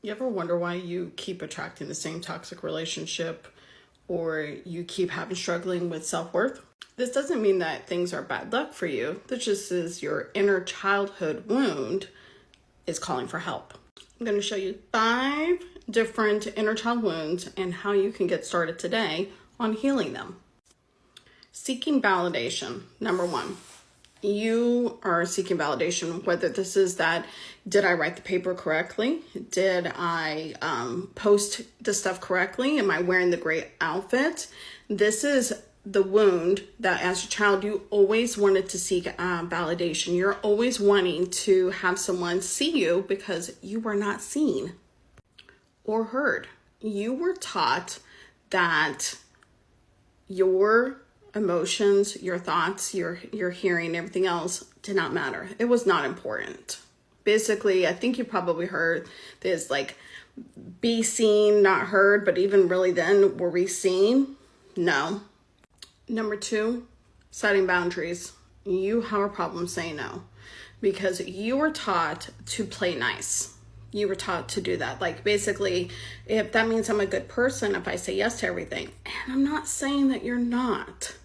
You ever wonder why you keep attracting the same toxic relationship or you keep struggling with self-worth? This doesn't mean that things are bad luck for you. This just is your inner childhood wound is calling for help. I'm going to show you 5 different inner child wounds and how you can get started today on healing them. Seeking validation. Number 1. You are seeking validation, whether this is that, did I write the paper correctly? Did I post the stuff correctly? Am I wearing the great outfit? This is the wound that as a child, you always wanted to seek validation. You're always wanting to have someone see you because you were not seen or heard. You were taught that your emotions, your thoughts, your hearing, everything else did not matter. It was not important. Basically, I think you probably heard this like, be seen, not heard, but even really then, were we seen? No. Number 2, setting boundaries. You have a problem saying no because you were taught to play nice. You were taught to do that. Like basically, if that means I'm a good person, if I say yes to everything, and I'm not saying that you're not.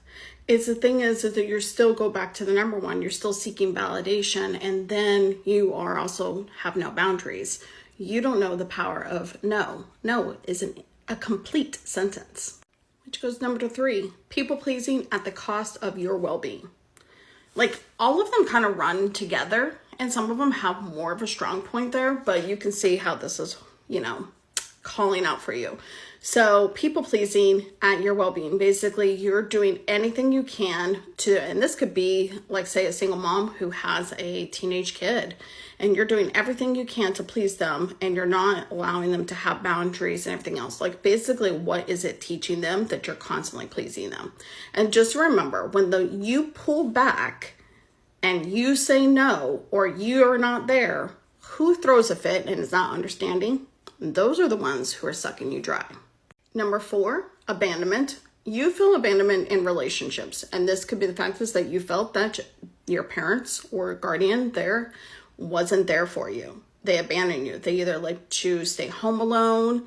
It's the thing is that you're still go back to the number 1. You're still seeking validation, and then you are also have no boundaries. You don't know the power of no. No isn't a complete sentence. Which goes number 3, people pleasing at the cost of your well-being. Like all of them kind of run together, and some of them have more of a strong point there, but you can see how this is, calling out for you. So people pleasing at your well-being, basically you're doing anything you can to, and this could be like say a single mom who has a teenage kid and you're doing everything you can to please them and you're not allowing them to have boundaries and everything else. Like basically what is it teaching them that you're constantly pleasing them? And just remember when you pull back and you say no or you're not there, who throws a fit and is not understanding? Those are the ones who are sucking you dry. Number 4, abandonment. You feel abandonment in relationships. And this could be the fact is that you felt that your parents or guardian there wasn't there for you. They abandoned you. They either let you stay home alone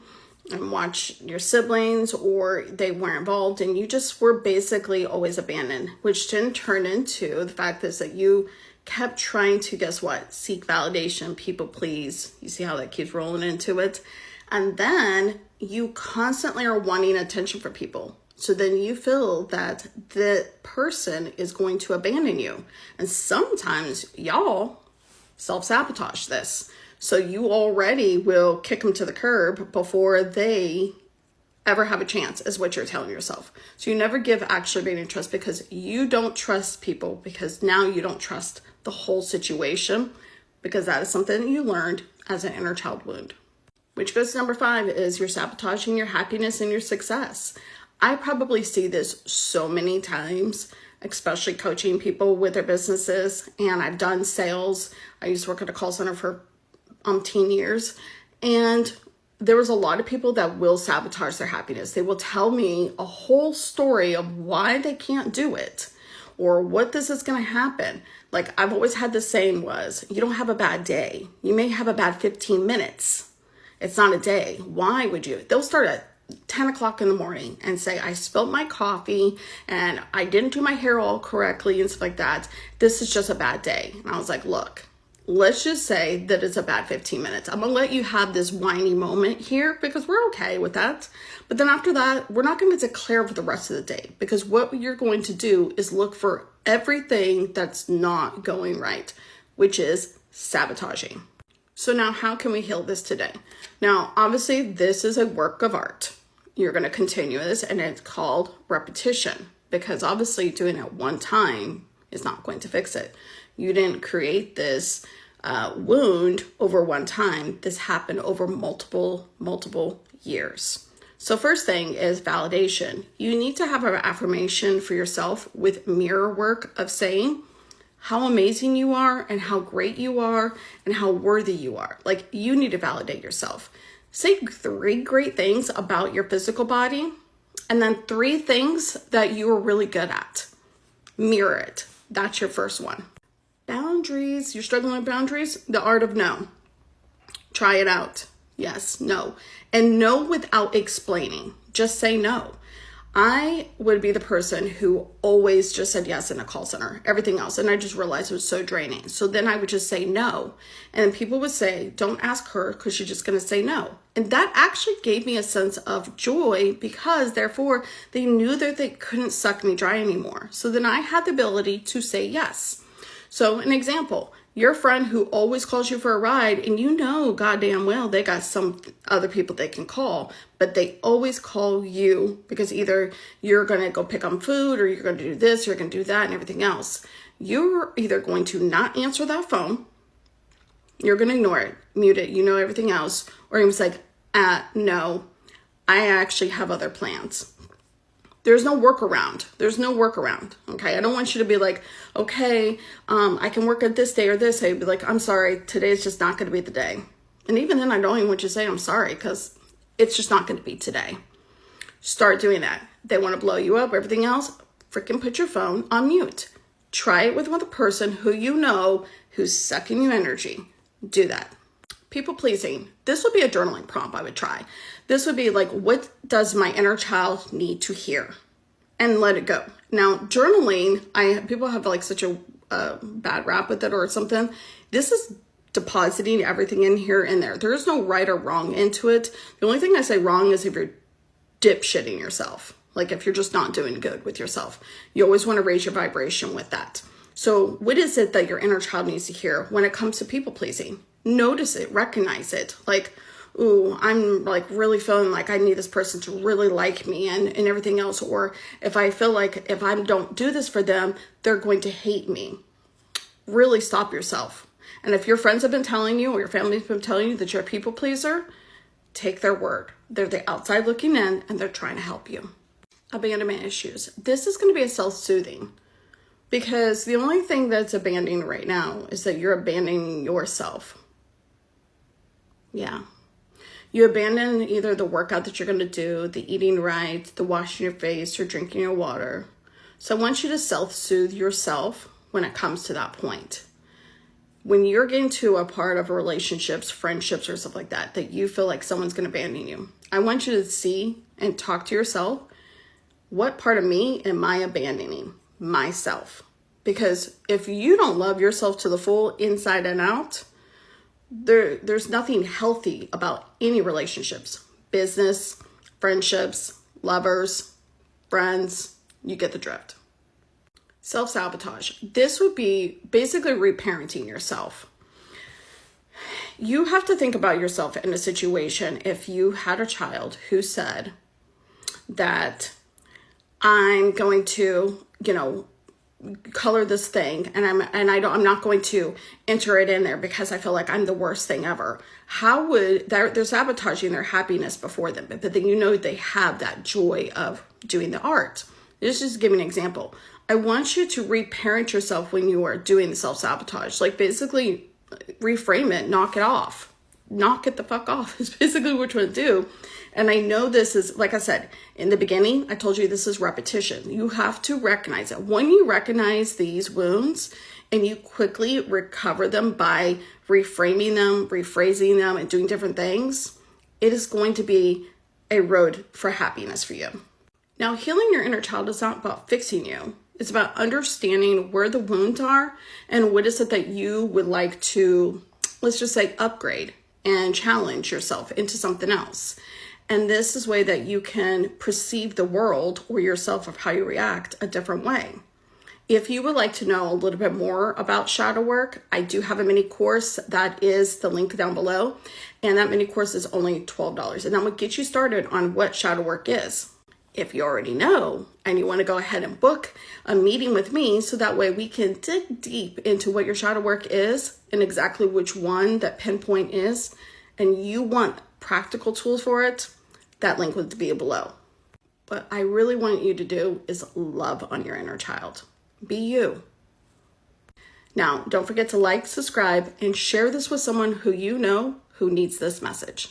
and watch your siblings, or they weren't involved and you just were basically always abandoned, which then turned into the fact is that you kept trying to, guess what? Seek validation, people please. You see how that keeps rolling into it? And then you constantly are wanting attention from people. So then you feel that the person is going to abandon you. And sometimes y'all self-sabotage this. So you already will kick them to the curb before they ever have a chance, is what you're telling yourself. So you never give actually being trust because you don't trust people, because now you don't trust the whole situation, because that is something that you learned as an inner child wound. Which goes to number 5 is you're sabotaging your happiness and your success. I probably see this so many times, especially coaching people with their businesses. And I've done sales. I used to work at a call center for 10 years. And there was a lot of people that will sabotage their happiness. They will tell me a whole story of why they can't do it or what this is going to happen. Like I've always had the saying was, you don't have a bad day. You may have a bad 15 minutes. It's not a day. Why would you? They'll start at 10 o'clock in the morning and say, I spilled my coffee and I didn't do my hair all correctly and stuff like that. This is just a bad day. And I was like, look, let's just say that it's a bad 15 minutes. I'm going to let you have this whiny moment here because we're okay with that. But then after that, we're not going to declare for the rest of the day, because what you're going to do is look for everything that's not going right, which is sabotaging. So now how can we heal this today? Now, obviously, this is a work of art. You're going to continue this, and it's called repetition, because obviously doing it one time is not going to fix it. You didn't create this wound over one time. This happened over multiple years. So first thing is validation. You need to have an affirmation for yourself with mirror work of saying how amazing you are and how great you are and how worthy you are. Like you need to validate yourself. Say 3 great things about your physical body and then 3 things that you are really good at. Mirror it. That's your first one. Boundaries. You're struggling with boundaries? The art of no. Try it out. yes, no. And no without explaining. Just say no. I would be the person who always just said yes in a call center, everything else. And I just realized it was so draining. So then I would just say no. And people would say, don't ask her because she's just going to say no. And that actually gave me a sense of joy because therefore they knew that they couldn't suck me dry anymore. So then I had the ability to say yes. So an example, your friend who always calls you for a ride and you know goddamn well they got some other people they can call, but they always call you because either you're going to go pick up food or you're going to do this, you're going to do that and everything else. You're either going to not answer that phone, you're going to ignore it, mute it, you know everything else, or you're just like, no, I actually have other plans. There's no workaround. There's no workaround. Okay. I don't want you to be like, okay, I can work at this day or this day. Be like, I'm sorry, today's just not going to be the day. And even then, I don't even want you to say I'm sorry because it's just not going to be today. Start doing that. They want to blow you up, everything else, freaking put your phone on mute. Try it with a person who you know who's sucking you energy. Do that. People pleasing. This would be a journaling prompt I would try. This would be like, what does my inner child need to hear? And let it go. Now, journaling, people have like such a bad rap with it or something. This is depositing everything in here and there. There's no right or wrong into it. The only thing I say wrong is if you're dipshitting yourself. Like if you're just not doing good with yourself. You always want to raise your vibration with that. So what is it that your inner child needs to hear when it comes to people pleasing? Notice it, recognize it. Like, ooh, I'm like really feeling like I need this person to really like me and everything else. Or if I feel like if I don't do this for them, they're going to hate me. Really stop yourself. And if your friends have been telling you or your family's been telling you that you're a people pleaser, take their word. They're the outside looking in and they're trying to help you. Abandonment issues. This is going to be a self-soothing because the only thing that's abandoning right now is that you're abandoning yourself. Yeah. You abandon either the workout that you're going to do, the eating right, the washing your face, or drinking your water. So I want you to self-soothe yourself when it comes to that point. When you're getting to a part of relationships, friendships, or stuff like that, that you feel like someone's going to abandon you, I want you to see and talk to yourself, what part of me am I abandoning? Myself. Because if you don't love yourself to the full inside and out, there's nothing healthy about any relationships, business, friendships, lovers, friends, you get the drift. Self-sabotage. This would be basically reparenting yourself. You have to think about yourself in a situation if you had a child who said that I'm going to, color this thing and I'm not going to enter it in there because I feel like I'm the worst thing ever. How would they're sabotaging their happiness before them, but then they have that joy of doing the art. This is giving an example. I want you to reparent yourself when you are doing the self-sabotage. Like basically reframe it, knock it off. Knock it the fuck off is basically what you're going to do. And I know this is, like I said, in the beginning, I told you this is repetition. You have to recognize it. When you recognize these wounds and you quickly recover them by reframing them, rephrasing them, and doing different things, it is going to be a road for happiness for you. Now, healing your inner child is not about fixing you. It's about understanding where the wounds are and what is it that you would like to, let's just say, upgrade and challenge yourself into something else. And this is a way that you can perceive the world or yourself of how you react a different way. If you would like to know a little bit more about shadow work, I do have a mini course that is the link down below. And that mini course is only $12. And that will get you started on what shadow work is. If you already know and you want to go ahead and book a meeting with me so that way we can dig deep into what your shadow work is and exactly which one that pinpoint is, and you want practical tools for it, that link would be below. What I really want you to do is love on your inner child. Be you. Now, don't forget to like, subscribe, and share this with someone who you know who needs this message.